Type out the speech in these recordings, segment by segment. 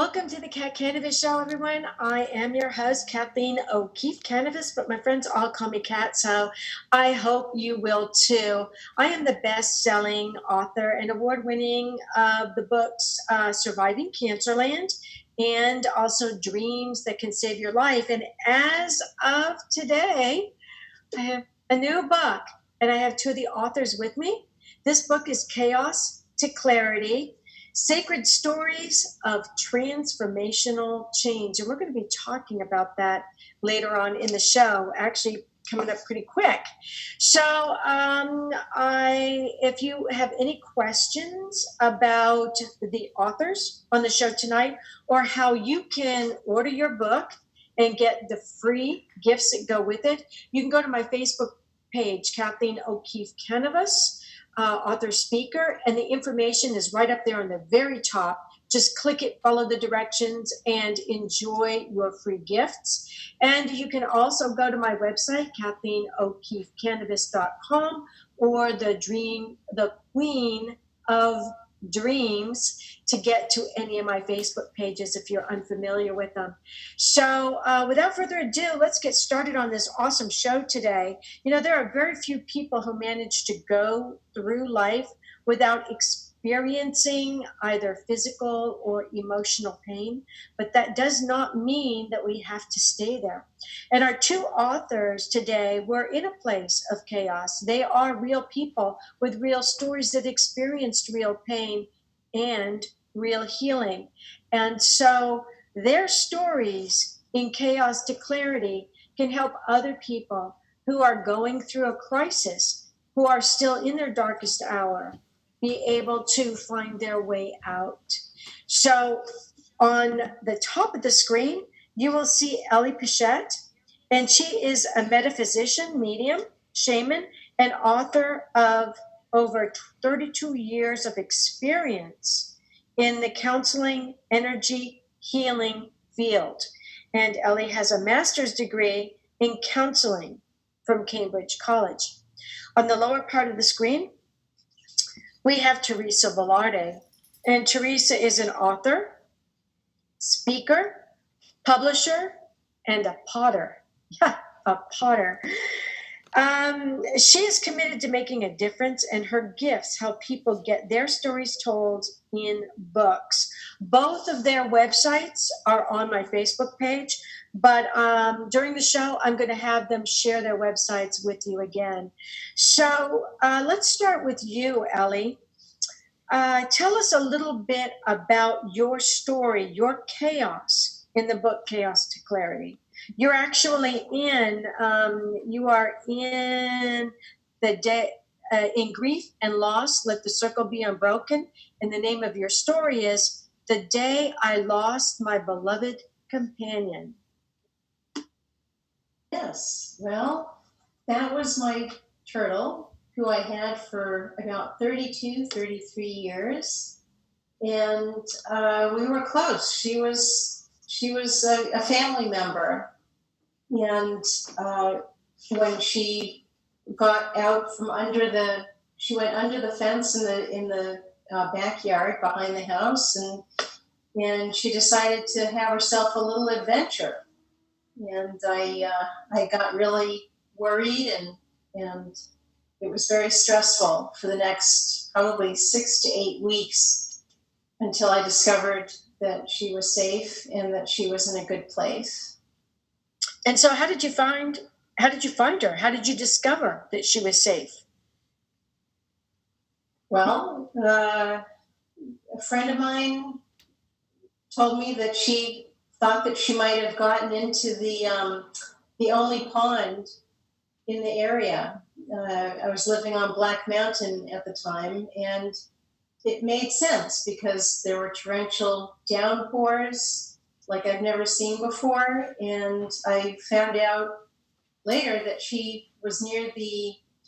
Welcome to the Cat Kanavos Show, everyone. I am your host, Kathleen O'Keefe Kanavos, but my friends all call me Kat, so I hope you will too. I am the best-selling author and award-winning of the books Surviving Cancerland and also Dreams That Can Save Your Life. And as of today, I have a new book, and I have two of the authors with me. This book is Chaos to Clarity, Sacred Stories of Transformational Change. And we're going to be talking about that later on in the show, actually coming up pretty quick. So if you have any questions about the authors on the show tonight, or how you can order your book and get the free gifts that go with it, you can go to my Facebook page, Kathleen O'Keefe Kanavos, author speaker, and the information is right up there on the very top. Just click it, follow the directions, and enjoy your free gifts. And you can also go to my website, KathleenO'KeefeKanavos.com, or the Queen of Dreams, to get to any of my Facebook pages if you're unfamiliar with them. So without further ado, let's get started on this awesome show today. You know, there are very few people who manage to go through life without experiencing either physical or emotional pain, but that does not mean that we have to stay there. And our two authors today were in a place of chaos. They are real people with real stories that experienced real pain and real healing. And so their stories in Chaos to Clarity can help other people who are going through a crisis, who are still in their darkest hour, be able to find their way out. So on the top of the screen, you will see Ellie Pechet, and she is a metaphysician, medium, shaman, and author of over 32 years of experience in the counseling, energy, healing field. And Ellie has a master's degree in counseling from Cambridge College. On the lower part of the screen, we have Teresa Velarde. And Teresa is an author, speaker, publisher, and a potter. Yeah, a potter. She is committed to making a difference, and her gifts help people get their stories told in books. Both of their websites are on my Facebook page, but during the show, I'm going to have them share their websites with you again. So let's start with you, Ellie. Tell us a little bit about your story, your chaos in the book Chaos to Clarity. You're actually you are in the day, in grief and loss, let the circle be unbroken. And the name of your story is The Day I Lost My Beloved Companion. Yes, well, that was my turtle, who I had for about 33 years. And we were close. She was a family member. And when she got out from she went under the fence in the backyard behind the house, and she decided to have herself a little adventure. And I got really worried, and it was very stressful for the next probably 6 to 8 weeks until I discovered that she was safe and that she was in a good place. And so how did you find her? How did you discover that she was safe? Well, a friend of mine told me that she thought that she might have gotten into the only pond in the area. I was living on Black Mountain at the time, and it made sense because there were torrential downpours like I've never seen before. And I found out later that she was near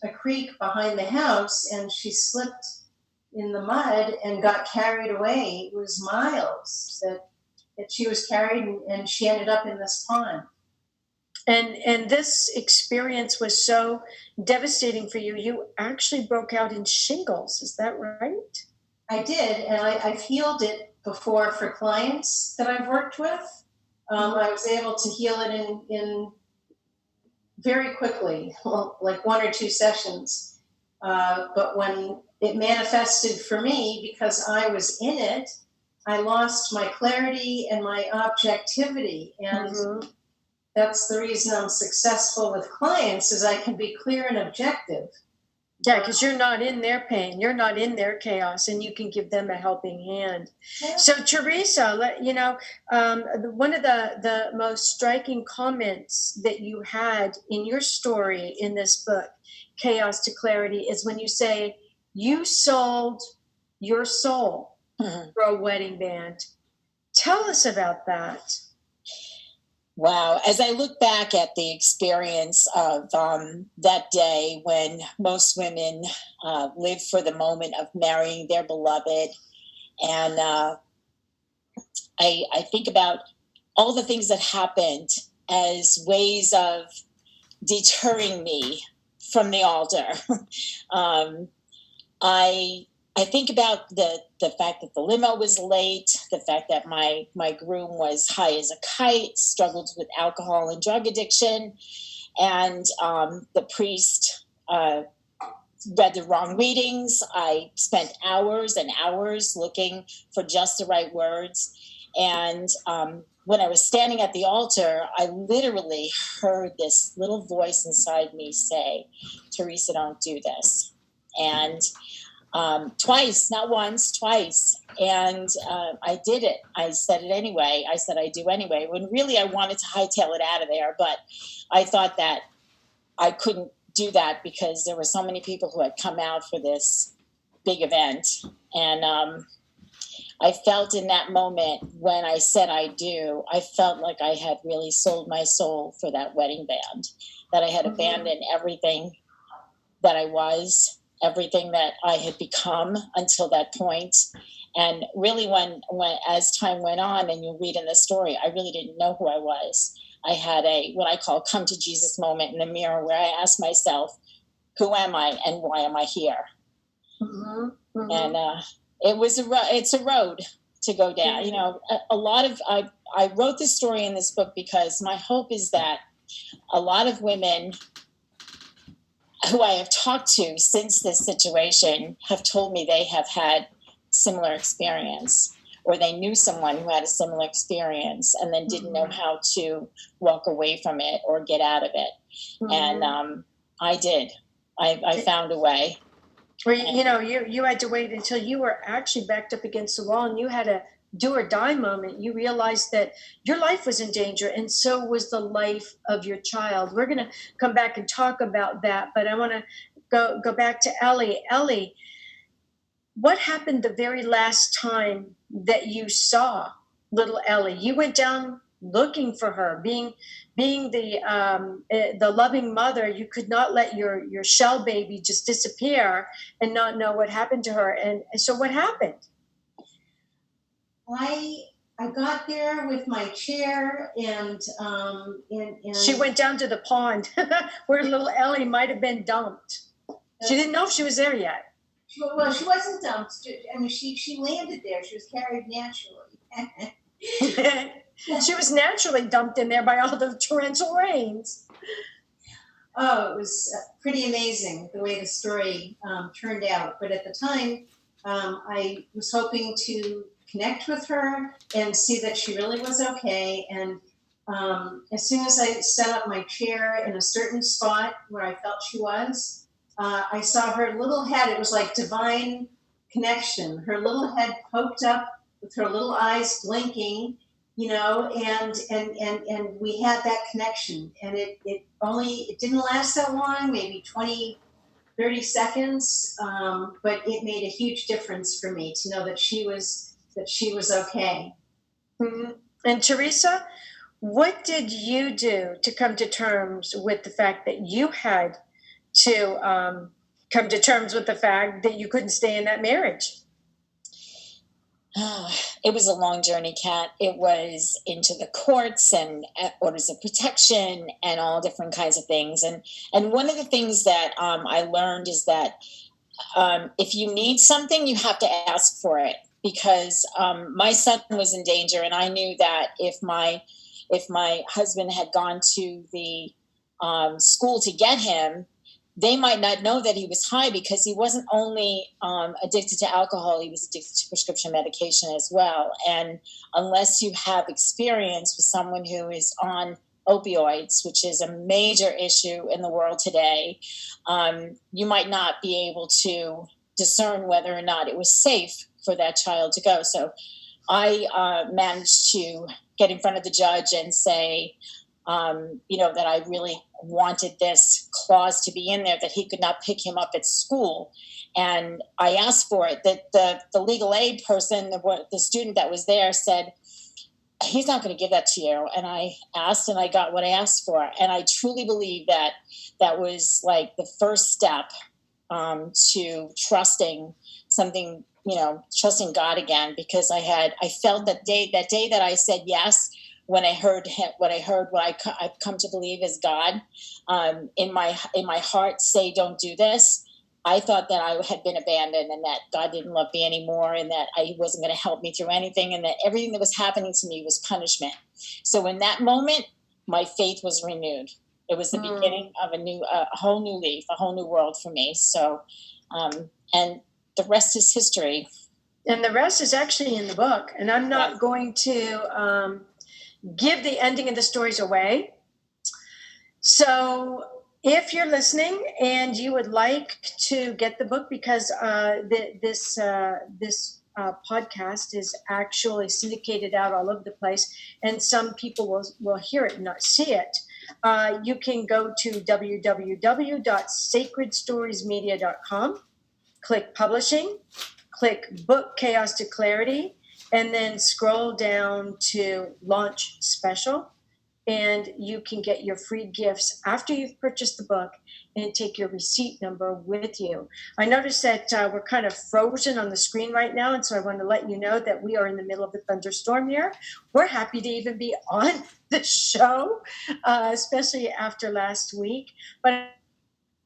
a creek behind the house, and she slipped in the mud and got carried away. It was miles that she was carried, and she ended up in this pond. And this experience was so devastating for you. You actually broke out in shingles. Is that right? I did, and I've healed it before for clients that I've worked with. I was able to heal it in very quickly, well, like 1 or 2 sessions. But when it manifested for me, because I was in it, I lost my clarity and my objectivity. And that's the reason I'm successful with clients, is I can be clear and objective. Yeah, because you're not in their pain, you're not in their chaos, and you can give them a helping hand. Yeah. So, Teresa, one of the most striking comments that you had in your story in this book, Chaos to Clarity, is when you say you sold your soul for a wedding band. Tell us about that. Wow. As I look back at the experience of that day when most women live for the moment of marrying their beloved, and I think about all the things that happened as ways of deterring me from the altar. I think about the fact that the limo was late, the fact that my groom was high as a kite, struggled with alcohol and drug addiction, and the priest read the wrong readings. I spent hours and hours looking for just the right words. And when I was standing at the altar, I literally heard this little voice inside me say, "Teresa, don't do this." And twice, not once, twice. And I did it. I said it anyway. I said I do anyway, when really I wanted to hightail it out of there. But I thought that I couldn't do that because there were so many people who had come out for this big event. And I felt in that moment when I said I do, I felt like I had really sold my soul for that wedding band, that I had abandoned everything that I was, everything that I had become until that point. And really when as time went on, and you read in the story, I really didn't know who I was. I had what I call come to Jesus moment in the mirror, where I asked myself, who am I and why am I here? And it's a road to go down. You know, I wrote this story in this book because my hope is that a lot of women who I have talked to since this situation have told me they have had similar experience, or they knew someone who had a similar experience and then didn't know how to walk away from it or get out of it. And I did. I found a way. Well, you had to wait until you were actually backed up against the wall and you had a do or die moment. You realized that your life was in danger, and so was the life of your child. We're going to come back and talk about that, but I want to go back to Ellie. Ellie, what happened the very last time that you saw little Ellie? You went down looking for her, being the loving mother. You could not let your shell baby just disappear and not know what happened to her. And so what happened? I got there with my chair and she went down to the pond where little Ellie might have been dumped. She didn't know if she was there yet. Well, she wasn't dumped. I mean, she landed there. She was carried naturally. She was naturally dumped in there by all the torrential rains. Oh, it was pretty amazing the way the story turned out. But at the time, I was hoping to connect with her and see that she really was okay. And as soon as I set up my chair in a certain spot where I felt she was, I saw her little head. It was like divine connection. Her little head poked up with her little eyes blinking, and we had that connection. And it didn't last that long, maybe 20, 30 seconds, but it made a huge difference for me to know that she was okay. And Teresa, what did you do to come to terms with the fact that you had to come to terms with the fact that you couldn't stay in that marriage? It was a long journey, Kat. It was into the courts and orders of protection and all different kinds of things. And one of the things that I learned is that if you need something, you have to ask for it. because my son was in danger, and I knew that if my husband had gone to the school to get him, they might not know that he was high, because he wasn't only addicted to alcohol, he was addicted to prescription medication as well. And unless you have experience with someone who is on opioids, which is a major issue in the world today, you might not be able to discern whether or not it was safe for that child to go. So I managed to get in front of the judge and say, that I really wanted this clause to be in there, that he could not pick him up at school. And I asked for it. That the legal aid person, the student that was there, said, he's not going to give that to you. And I asked, and I got what I asked for. And I truly believe that that was like the first step to trusting something, trusting God again, because I felt that day that I said yes, when I heard what I've come to believe is God in my heart say, don't do this. I thought that I had been abandoned, and that God didn't love me anymore, and that He wasn't going to help me through anything, and that everything that was happening to me was punishment. So in that moment, my faith was renewed. It was the beginning of a whole new leaf, a whole new world for me. So, and the rest is history. And the rest is actually in the book. And I'm not going to give the ending of the stories away. So if you're listening and you would like to get the book, because this podcast is actually syndicated out all over the place, and some people will hear it and not see it, you can go to www.sacredstoriesmedia.com, click publishing, click book Chaos to Clarity, and then scroll down to launch special. And you can get your free gifts after you've purchased the book, and take your receipt number with you. I noticed that we're kind of frozen on the screen right now, and so I want to let you know that we are in the middle of a thunderstorm here. We're happy to even be on the show, especially after last week. But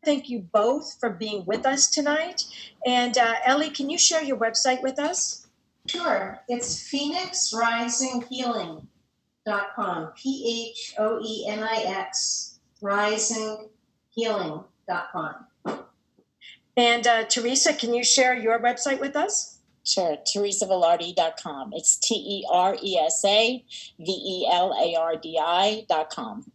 thank you both for being with us tonight. And Ellie, can you share your website with us? Sure. It's phoenixrisinghealing.com. PHOENIX risinghealing.com. And Teresa, can you share your website with us? Sure, teresavelardi.com. It's TeresaVelardi.com.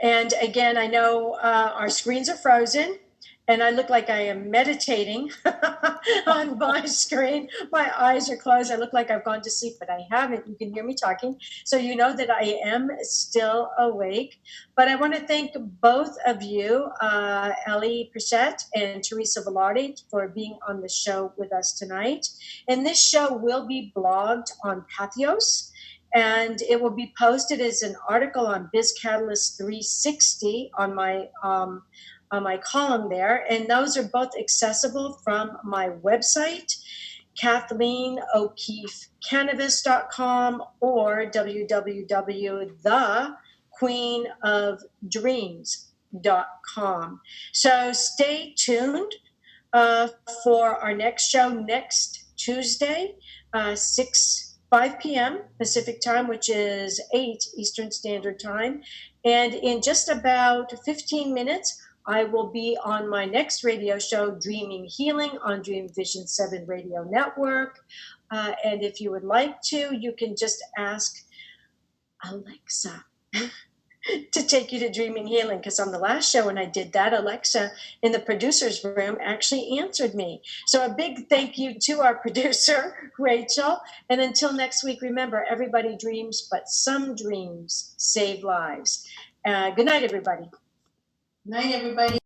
And again, I know our screens are frozen, and I look like I am meditating on my screen. My eyes are closed. I look like I've gone to sleep, but I haven't. You can hear me talking. So you know that I am still awake. But I want to thank both of you, Ellie Pechet and Teresa Velardi, for being on the show with us tonight. And this show will be blogged on Pathos, and it will be posted as an article on BizCatalyst 360 on my column there. And those are both accessible from my website, KathleenO'KeefeCanavos.com, or www.thequeenofdreams.com. So stay tuned for our next show next Tuesday, 5 p.m. Pacific time, which is 8 Eastern Standard Time. And in just about 15 minutes, I will be on my next radio show, Dreaming Healing, on Dream Vision 7 Radio Network. And if you would like to, you can just ask Alexa to take you to Dreaming Healing, because on the last show when I did that, Alexa in the producer's room actually answered me. So a big thank you to our producer, Rachel. And until next week, remember, everybody dreams, but some dreams save lives. Good night, everybody. Good night, everybody.